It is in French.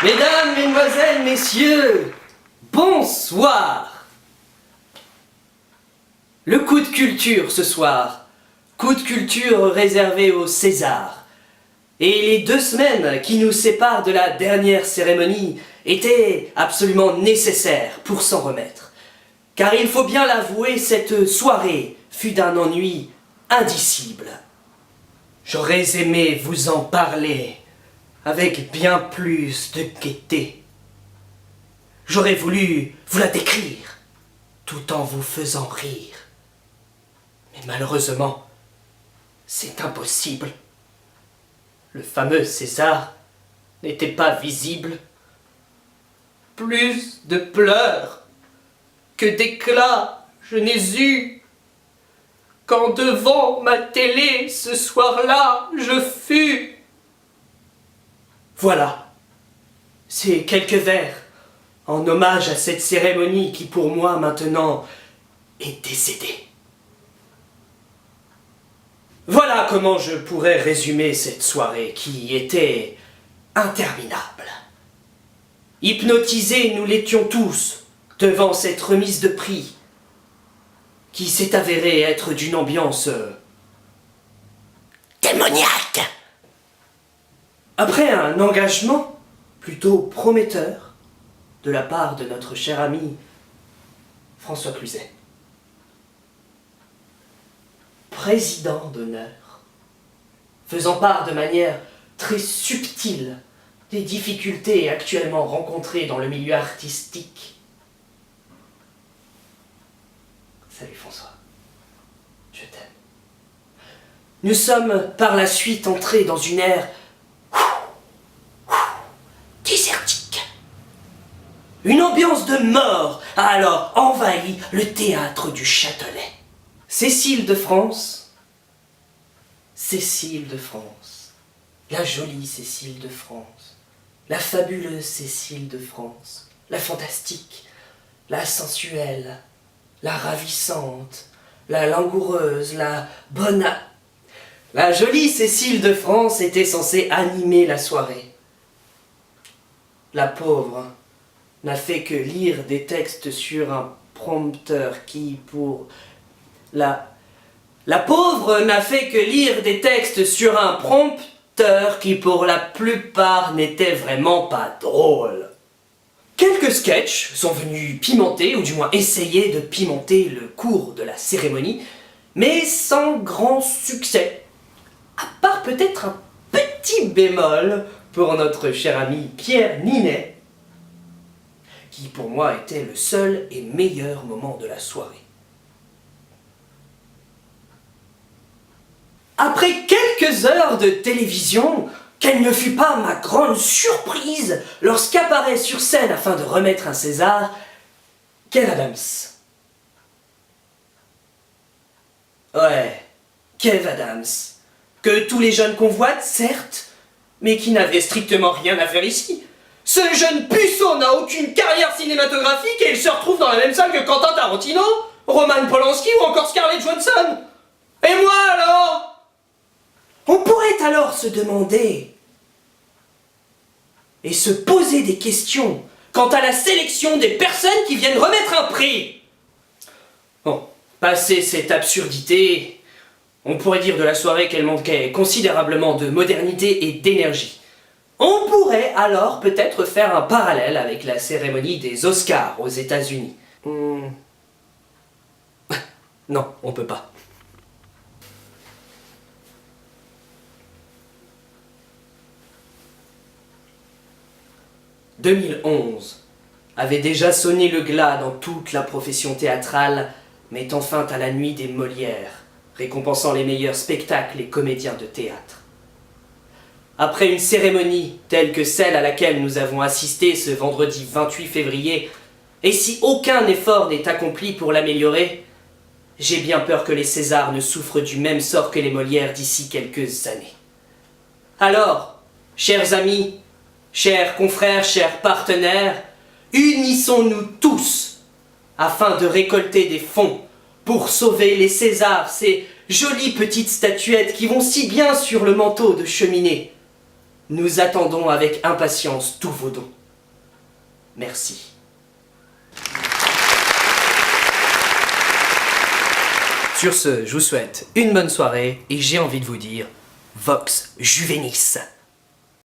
Mesdames, mesdemoiselles, messieurs, bonsoir. Le coup de culture ce soir. Coup de culture réservé au César. Et les 2 semaines qui nous séparent de la dernière cérémonie étaient absolument nécessaires pour s'en remettre. Car il faut bien l'avouer, cette soirée fut d'un ennui indicible. J'aurais aimé vous en parler avec bien plus de gaieté. J'aurais voulu vous la décrire, tout en vous faisant rire. Mais malheureusement, c'est impossible. Le fameux César n'était pas visible. Plus de pleurs que d'éclats je n'ai eu, quand devant ma télé ce soir-là je fus. Voilà, c'est quelques vers en hommage à cette cérémonie qui pour moi maintenant est décédée. Voilà comment je pourrais résumer cette soirée qui était interminable. Hypnotisés nous l'étions tous devant cette remise de prix qui s'est avérée être d'une ambiance démoniaque. Après un engagement plutôt prometteur de la part de notre cher ami François Cluzet, président d'honneur, faisant part de manière très subtile des difficultés actuellement rencontrées dans le milieu artistique. Salut François, je t'aime. Nous sommes par la suite entrés dans une ère désertique. Une ambiance de mort a alors envahi le théâtre du Châtelet. Cécile de France, la jolie Cécile de France, la fabuleuse Cécile de France, la fantastique, la sensuelle, la ravissante, la langoureuse, la bonne... La jolie Cécile de France était censée animer la soirée. La pauvre n'a fait que lire des textes sur un prompteur qui, pour... La pauvre n'a fait que lire des textes sur un prompteur qui, pour la plupart, n'étaient vraiment pas drôles. Quelques sketchs sont venus pimenter, ou du moins essayer de pimenter le cours de la cérémonie, mais sans grand succès. À part peut-être un petit bémol pour notre cher ami Pierre Ninet, qui pour moi était le seul et meilleur moment de la soirée. Après quelques heures de télévision, quelle ne fut pas ma grande surprise lorsqu'apparaît sur scène afin de remettre un César, Kev Adams. Ouais, Kev Adams, que tous les jeunes convoitent, certes, mais qui n'avait strictement rien à faire ici. Ce jeune puceau n'a aucune carrière cinématographique et il se retrouve dans la même salle que Quentin Tarantino, Roman Polanski ou encore Scarlett Johansson. Et moi alors ? On pourrait alors se demander et se poser des questions quant à la sélection des personnes qui viennent remettre un prix. Bon, passé cette absurdité, on pourrait dire de la soirée qu'elle manquait considérablement de modernité et d'énergie. On pourrait alors peut-être faire un parallèle avec la cérémonie des Oscars aux États-Unis. Non, on peut pas. « 2011 avait déjà sonné le glas dans toute la profession théâtrale, mettant fin à la nuit des Molières, récompensant les meilleurs spectacles et comédiens de théâtre. Après une cérémonie telle que celle à laquelle nous avons assisté ce vendredi 28 février, et si aucun effort n'est accompli pour l'améliorer, j'ai bien peur que les Césars ne souffrent du même sort que les Molières d'ici quelques années. Alors, chers amis, chers confrères, chers partenaires, unissons-nous tous afin de récolter des fonds pour sauver les Césars, ces jolies petites statuettes qui vont si bien sur le manteau de cheminée. nous attendons avec impatience tous vos dons. Merci. Sur ce, je vous souhaite une bonne soirée et j'ai envie de vous dire Vox Juvenis.